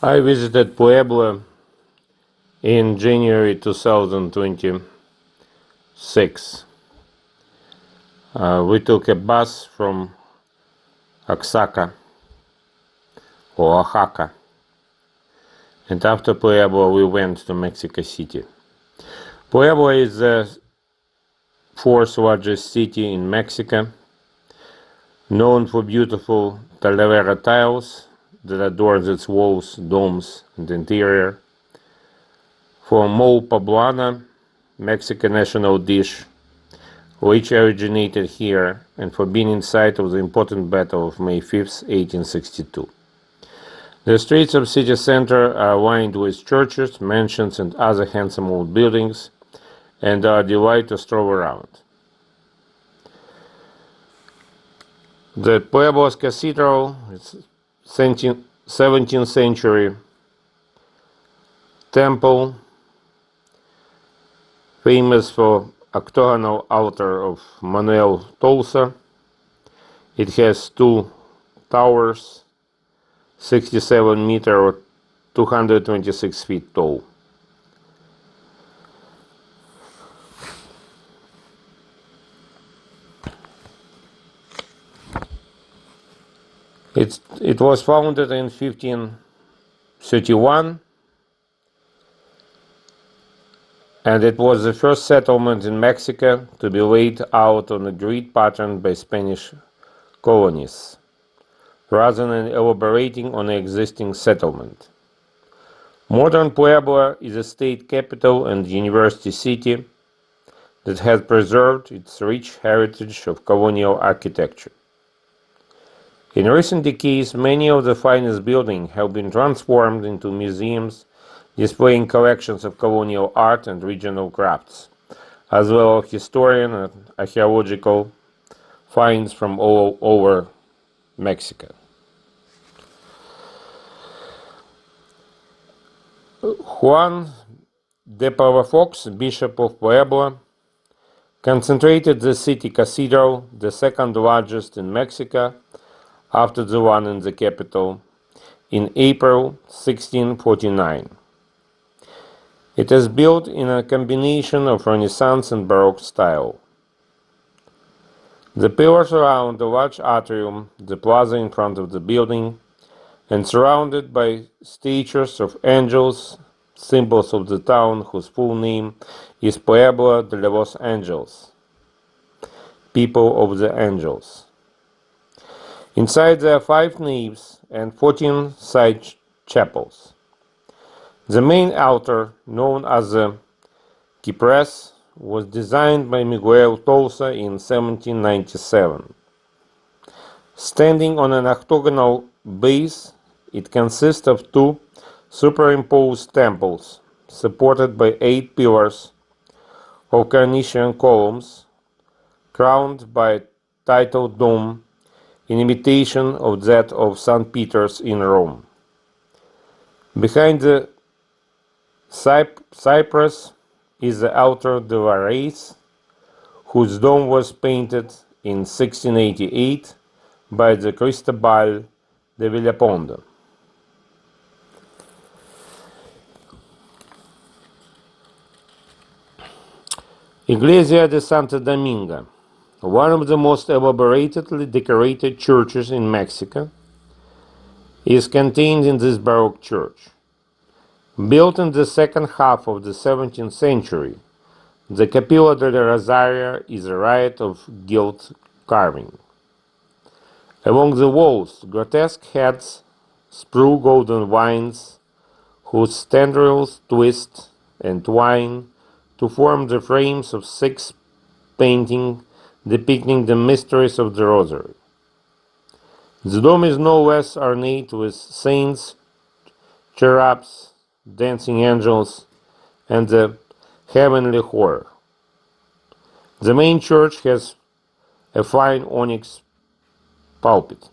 I visited Puebla in January 2026. We took a bus from Oaxaca, and after Puebla we went to Mexico City. Puebla is the fourth largest city in Mexico, known for beautiful Talavera tiles that adorns its walls, domes, and interior, for mole poblana, Mexican national dish, which originated here, and for being in site of the important Battle of May 5th, 1862. The streets of city center are lined with churches, mansions, and other handsome old buildings, and are a delight to stroll around. The Puebla's Cathedral is 17th century temple, famous for octagonal altar of Manuel Tolsa. It has two towers, 67 meters or 226 feet tall. It was founded in 1531, and it was the first settlement in Mexico to be laid out on a grid pattern by Spanish colonists, rather than elaborating on an existing settlement. Modern Puebla is a state capital and university city that has preserved its rich heritage of colonial architecture. In recent decades, many of the finest buildings have been transformed into museums displaying collections of colonial art and regional crafts, as well as historian and archaeological finds from all over Mexico. Juan de Palafox, Bishop of Puebla, concentrated the city cathedral, the second largest in Mexico, after the one in the capital, in April 1649. It is built in a combination of Renaissance and Baroque style. The pillars around the large atrium, the plaza in front of the building, and surrounded by statues of angels, symbols of the town whose full name is Puebla de los Angels, People of the Angels. Inside there are 5 naves and 14 side chapels. The main altar, known as the Cypress, was designed by Miguel Tolsa in 1797. Standing on an octagonal base, it consists of 2 superimposed temples, supported by 8 pillars of Corinthian columns, crowned by a tiled dome in imitation of that of St. Peter's in Rome. Behind the cypress is the altar de la Race, whose dome was painted in 1688 by the Cristobal de Villaponda. Iglesia de Santo Domingo, one of the most elaborately decorated churches in Mexico, is contained in this Baroque church. Built in the second half of the 17th century, the Capilla del Rosario is a riot of gilt carving. Along the walls, grotesque heads strew golden vines, whose tendrils twist and twine to form the frames of 6 paintings depicting the mysteries of the Rosary. The dome is no less ornate with saints, cherubs, dancing angels, and the heavenly choir. The main church has a fine onyx pulpit.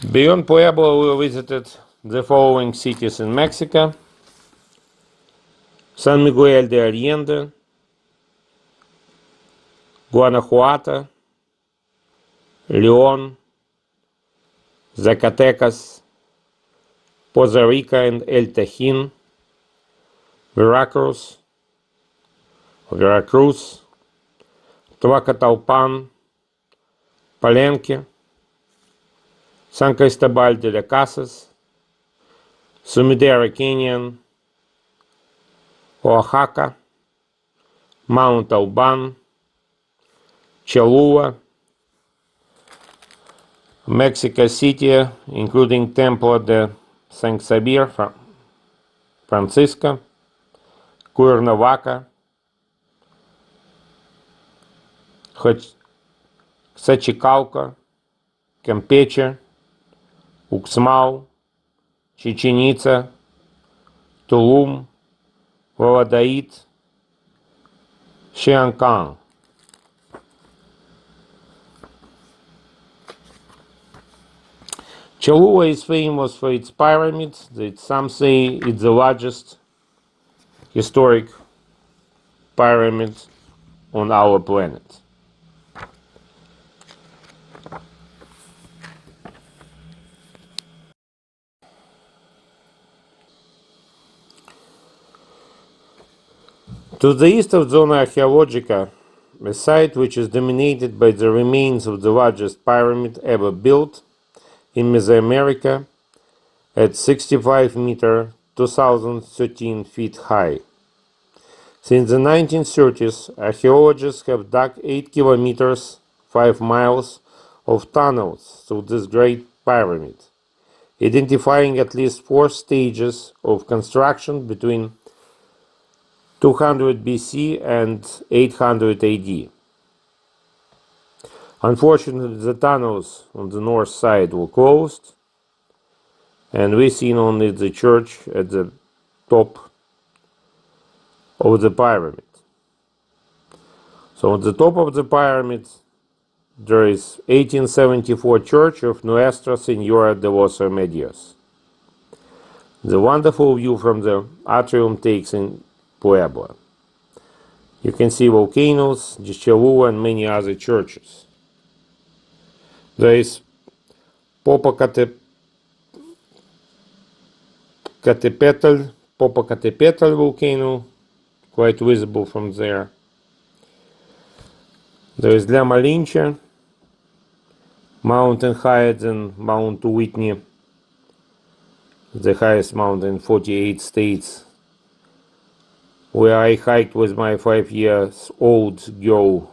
Beyond Puebla, we visited the following cities in Mexico: San Miguel de Allende, Guanajuato, Leon, Zacatecas, Poza Rica and El Tajin, Veracruz, Tlacotalpan, Palenque, San Cristobal de las Casas, Sumidero Canyon, Oaxaca, Mount Alban, Cholula, Mexico City, including Templo de San Xavier, Francisco, Cuernavaca, Xochicalco, Campeche, Uxmal, Chichen Itza, Tulum, Valladolid, Xiankang. Cholula is famous for its pyramids. Some say it's the largest historic pyramid on our planet. To the east of Zona Archeologica, a site which is dominated by the remains of the largest pyramid ever built in Mesoamerica at 65 meters, 2013 feet high. Since the 1930s, archaeologists have dug 8 kilometers, 5 miles of tunnels through this great pyramid, identifying at least 4 stages of construction between 200 BC and 800 AD. Unfortunately, the tunnels on the north side were closed, and we seen only the church at the top of the pyramid. So on the top of the pyramid, there is 1874 Church of Nuestra Señora de los Remedios. The wonderful view from the atrium takes in Puebla. You can see volcanoes, Cholula, and many other churches. There is Popocatépetl volcano, quite visible from there. There is La Malinche, mountain higher than Mount Whitney, the highest mountain in 48 states, where I hiked with my 5-year-old girl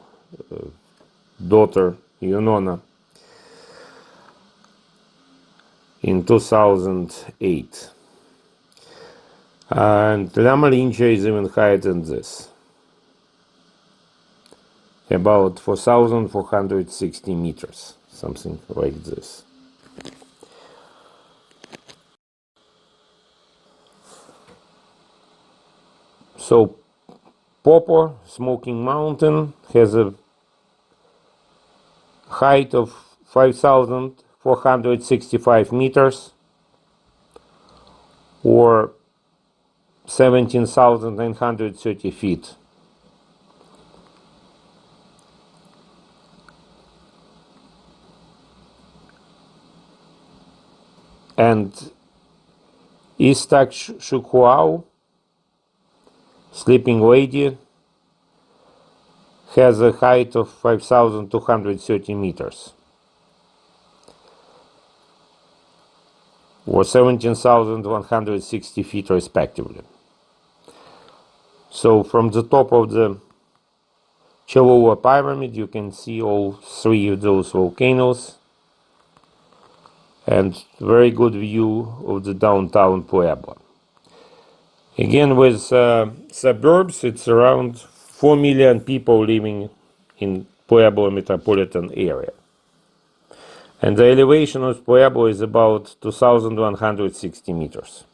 daughter, Yunona, in 2008. And La Malinche is even higher than this, about 4,460 meters, something like this. So Popo, Smoking Mountain, has a height of 5,465 meters, or 17,930 feet. And Iztaccíhuatl, Sleeping Lady, has a height of 5,230 meters, or 17,160 feet respectively. So from the top of the Cholula pyramid, you can see all 3 of those volcanoes, and very good view of the downtown Puebla. Again, with suburbs, it's around 4 million people living in Puebla metropolitan area. And the elevation of Puebla is about 2,160 meters.